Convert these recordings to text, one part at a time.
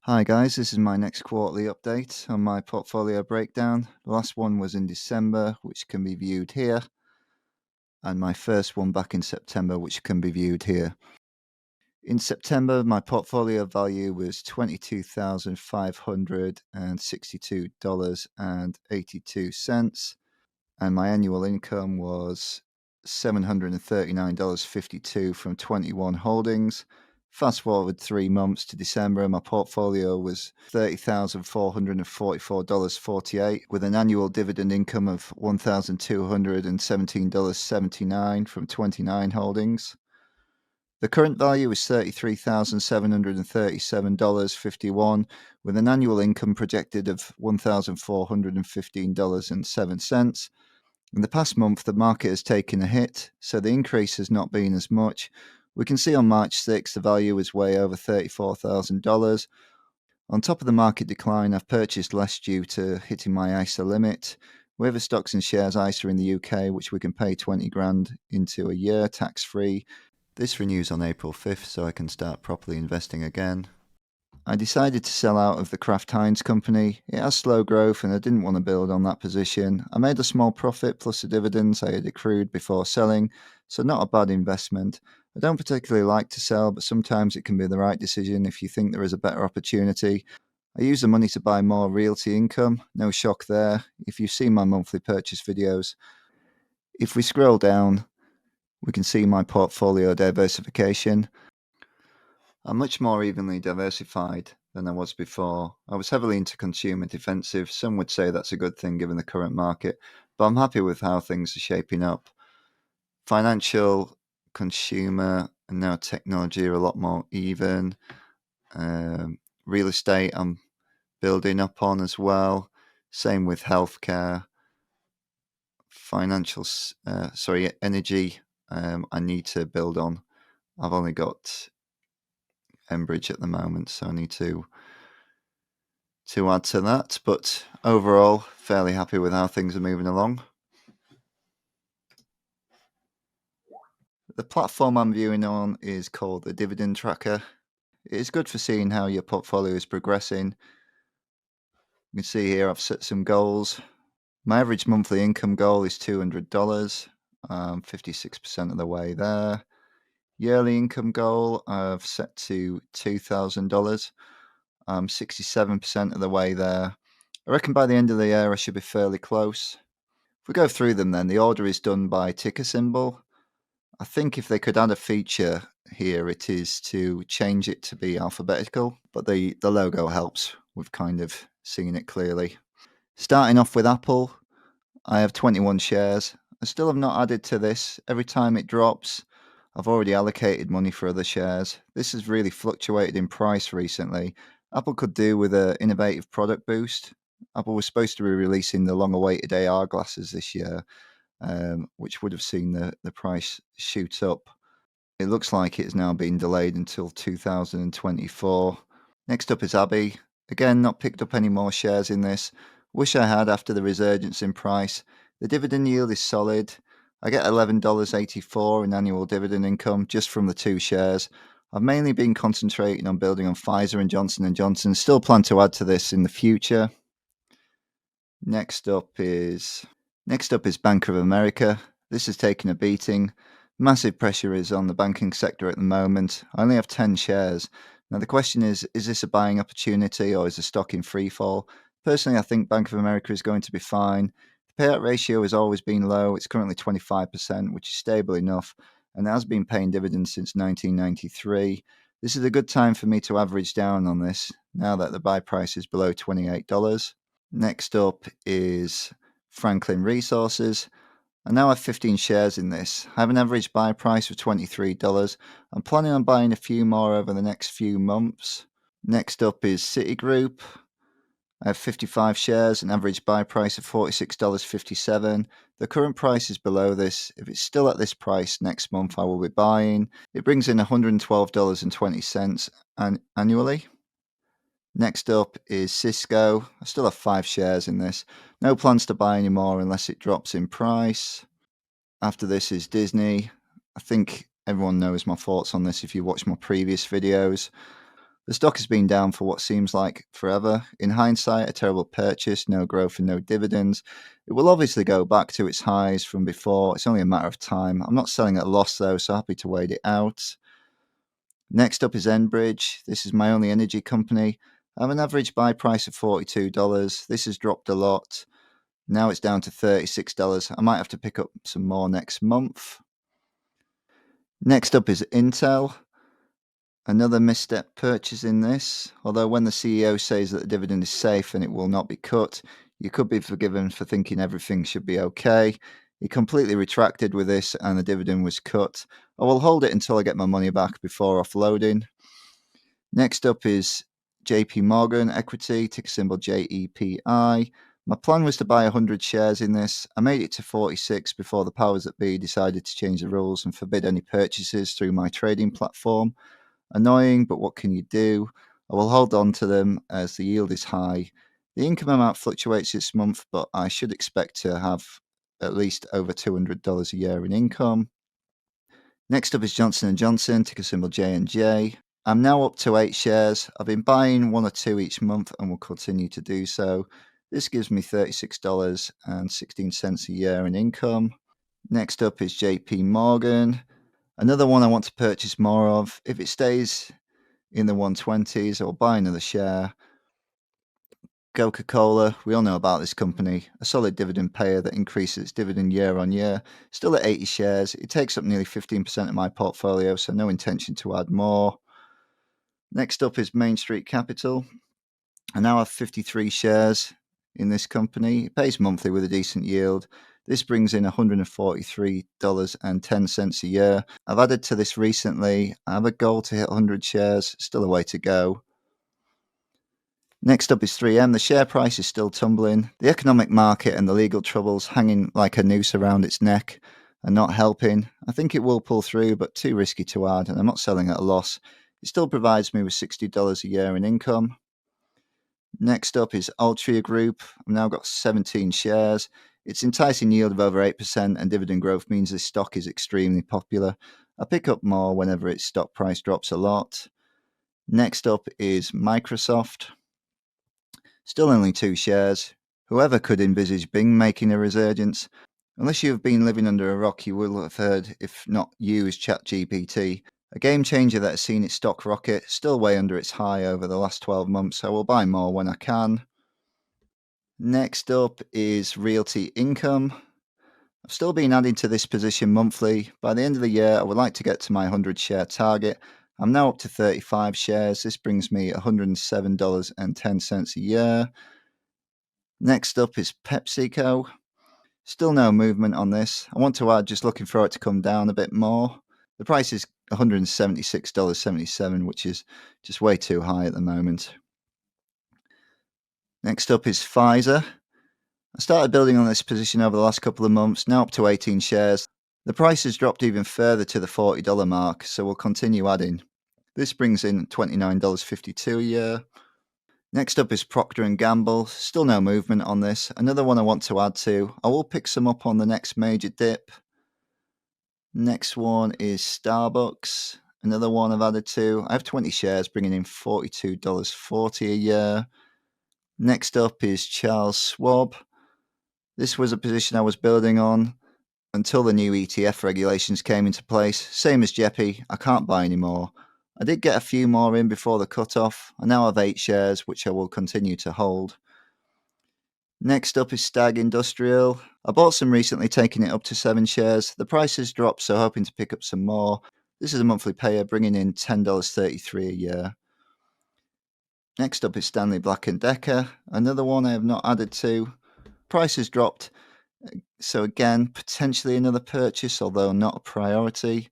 Hi guys, this is my next quarterly update on my portfolio breakdown. The last one was in December, which can be viewed here, and my first one back in September, which can be viewed here. In September, my portfolio value was $22,562.82, and my annual income was $739.52 from 21 holdings. Fast forward 3 months to December, my portfolio was $30,444.48 with an annual dividend income of $1,217.79 from 29 holdings. The current value is $33,737.51 with an annual income projected of $1,415.07. In the past month, the market has taken a hit, so the increase has not been as much. We can see on March 6th the value is way over $34,000. On top of the market decline, I've purchased less due to hitting my ISA limit. We have a stocks and shares ISA in the UK, which we can pay 20 grand into a year tax free. This renews on April 5th, so I can start properly investing again. I decided to sell out of the Kraft Heinz company. It has slow growth and I didn't want to build on that position. I made a small profit plus the dividends I had accrued before selling, so not a bad investment. I don't particularly like to sell, but sometimes it can be the right decision if you think there is a better opportunity. I use the money to buy more realty income. No shock there if you've seen my monthly purchase videos. If we scroll down, we can see my portfolio diversification. I'm much more evenly diversified than I was before. I was heavily into consumer defensive. Some would say that's a good thing given the current market, but I'm happy with how things are shaping up. Financial, consumer, and now technology are a lot more even. Real estate, I'm building up on as well. Same with healthcare. Energy, I need to build on. I've only got Enbridge at the moment, so I need to add to that. But overall, fairly happy with how things are moving along. The platform I'm viewing on is called the Dividend tracker. It is good for seeing how your portfolio is progressing. You can see here I've set some goals. My average monthly income goal is $200. 56% of the way there. Yearly income goal I've set to $2,000. 67% of the way there. I reckon by the end of the year I should be fairly close. If we go through them then, the order is done by ticker symbol. I think if they could add a feature here, it is to change it to be alphabetical, but the logo helps with kind of seeing it clearly. Starting off with Apple, I have 21 shares. I still have not added to this. Every time it drops, I've already allocated money for other shares. This has really fluctuated in price recently. Apple could do with an innovative product boost. Apple was supposed to be releasing the long-awaited AR glasses this year, which would have seen the price shoot up. It looks like it has now been delayed until 2024. Next up is Abbey. Again, not picked up any more shares in this. Wish I had after the resurgence in price. The dividend yield is solid. I get $11.84 in annual dividend income just from the 2 shares. I've mainly been concentrating on building on Pfizer and Johnson & Johnson. Still plan to add to this in the future. Next up is Bank of America. This has taken a beating. Massive pressure is on the banking sector at the moment. I only have 10 shares. Now the question is this a buying opportunity or is the stock in free fall? Personally, I think Bank of America is going to be fine. The payout ratio has always been low. It's currently 25%, which is stable enough, and it has been paying dividends since 1993. This is a good time for me to average down on this now that the buy price is below $28. Next up is Franklin Resources. I now have 15 shares in this. I have an average buy price of $23. I'm planning on buying a few more over the next few months. Next up is Citigroup. I have 55 shares, an average buy price of $46.57. The current price is below this. If it's still at this price next month, I will be buying. It brings in $112.20 annually. Next up is Cisco. I still have 5 shares in this. No plans to buy any more unless it drops in price. After this is Disney. I think everyone knows my thoughts on this if you watch my previous videos. The stock has been down for what seems like forever. In hindsight, a terrible purchase, no growth and no dividends. It will obviously go back to its highs from before. It's only a matter of time. I'm not selling at a loss though, so happy to wait it out. Next up is Enbridge. This is my only energy company. I have an average buy price of $42. This has dropped a lot. Now it's down to $36. I might have to pick up some more next month. Next up is Intel. Another misstep purchase in this. Although when the CEO says that the dividend is safe and it will not be cut, you could be forgiven for thinking everything should be okay. He completely retracted with this and the dividend was cut. I will hold it until I get my money back before offloading. Next up is JP Morgan Equity, ticker symbol JEPI. My plan was to buy 100 shares in this. I made it to 46 before the powers that be decided to change the rules and forbid any purchases through my trading platform. Annoying, but what can you do? I will hold on to them as the yield is high. The income amount fluctuates this month, but I should expect to have at least over $200 a year in income. Next up is Johnson & Johnson, ticker symbol J&J. I'm now up to 8 shares. I've been buying 1 or 2 each month and will continue to do so. This gives me $36.16 a year in income. Next up is JP Morgan. Another one I want to purchase more of. If it stays in the 120s, I'll buy another share. Coca-Cola, we all know about this company, a solid dividend payer that increases its dividend year on year. Still at 80 shares. It takes up nearly 15% of my portfolio, so no intention to add more. Next up is Main Street Capital. I now have 53 shares in this company. It pays monthly with a decent yield. This brings in $143.10 a year. I've added to this recently. I have a goal to hit 100 shares. Still a way to go. Next up is 3M. The share price is still tumbling. The economic market and the legal troubles hanging like a noose around its neck are not helping. I think it will pull through, but too risky to add, and I'm not selling at a loss. It still provides me with $60 a year in income. Next up is Altria Group. I've now got 17 shares. Its enticing yield of over 8% and dividend growth means this stock is extremely popular. I pick up more whenever its stock price drops a lot. Next up is Microsoft. Still only 2 shares. Whoever could envisage Bing making a resurgence? Unless you have been living under a rock, you will have heard, if not used, ChatGPT. A game changer that has seen its stock rocket, still way under its high over the last 12 months. I will buy more when I can. Next up is Realty Income. I've still been adding to this position monthly. By the end of the year, I would like to get to my 100 share target. I'm now up to 35 shares. This brings me $107.10 a year. Next up is PepsiCo. Still no movement on this. I want to add, just looking for it to come down a bit more. The price is $176.77, which is just way too high at the moment. Next up is Pfizer. I started building on this position over the last couple of months, now up to 18 shares. The price has dropped even further to the $40 mark, so we'll continue adding. This brings in $29.52 a year. Next up is Procter & Gamble. Still no movement on this. Another one I want to add to. I will pick some up on the next major dip. Next one is Starbucks. Another one I've added to. I have 20 shares, bringing in $42.40 a year. Next up is Charles Schwab. This was a position I was building on until the new ETF regulations came into place. Same as Jeppy, I can't buy anymore. I did get a few more in before the cutoff. I now have 8 shares, which I will continue to hold. Next up is Stag Industrial. I bought some recently, taking it up to 7 shares. The price has dropped, so hoping to pick up some more. This is a monthly payer, bringing in $10.33 a year. Next up is Stanley Black & Decker. Another one I have not added to. Price has dropped, so again, potentially another purchase, although not a priority.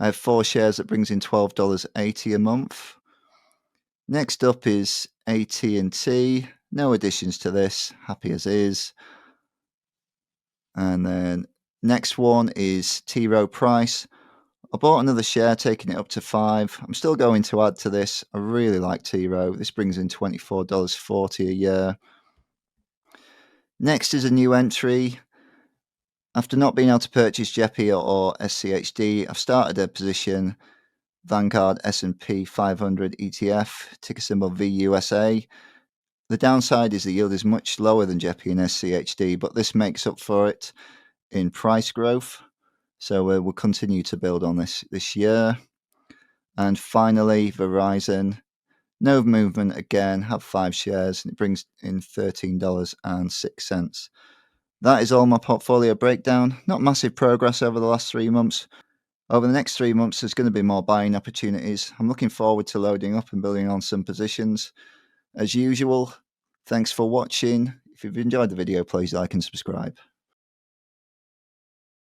I have 4 shares that brings in $12.80 a month. Next up is AT&T. No additions to this. Happy as is. And then next one is T. Rowe Price. I bought another share, taking it up to 5. I'm still going to add to this. I really like T. Rowe. This brings in $24.40 a year. Next is a new entry. After not being able to purchase Jeppy or SCHD, I've started a position. Vanguard S&P 500 ETF, ticker symbol VUSA. The downside is the yield is much lower than JEPI and SCHD, but this makes up for it in price growth. So we'll continue to build on this year. And finally, Verizon. No movement again, have 5 shares, and it brings in $13.06. That is all my portfolio breakdown. Not massive progress over the last 3 months. Over the next 3 months, there's going to be more buying opportunities. I'm looking forward to loading up and building on some positions. As usual, thanks for watching. If you've enjoyed the video, please like and subscribe.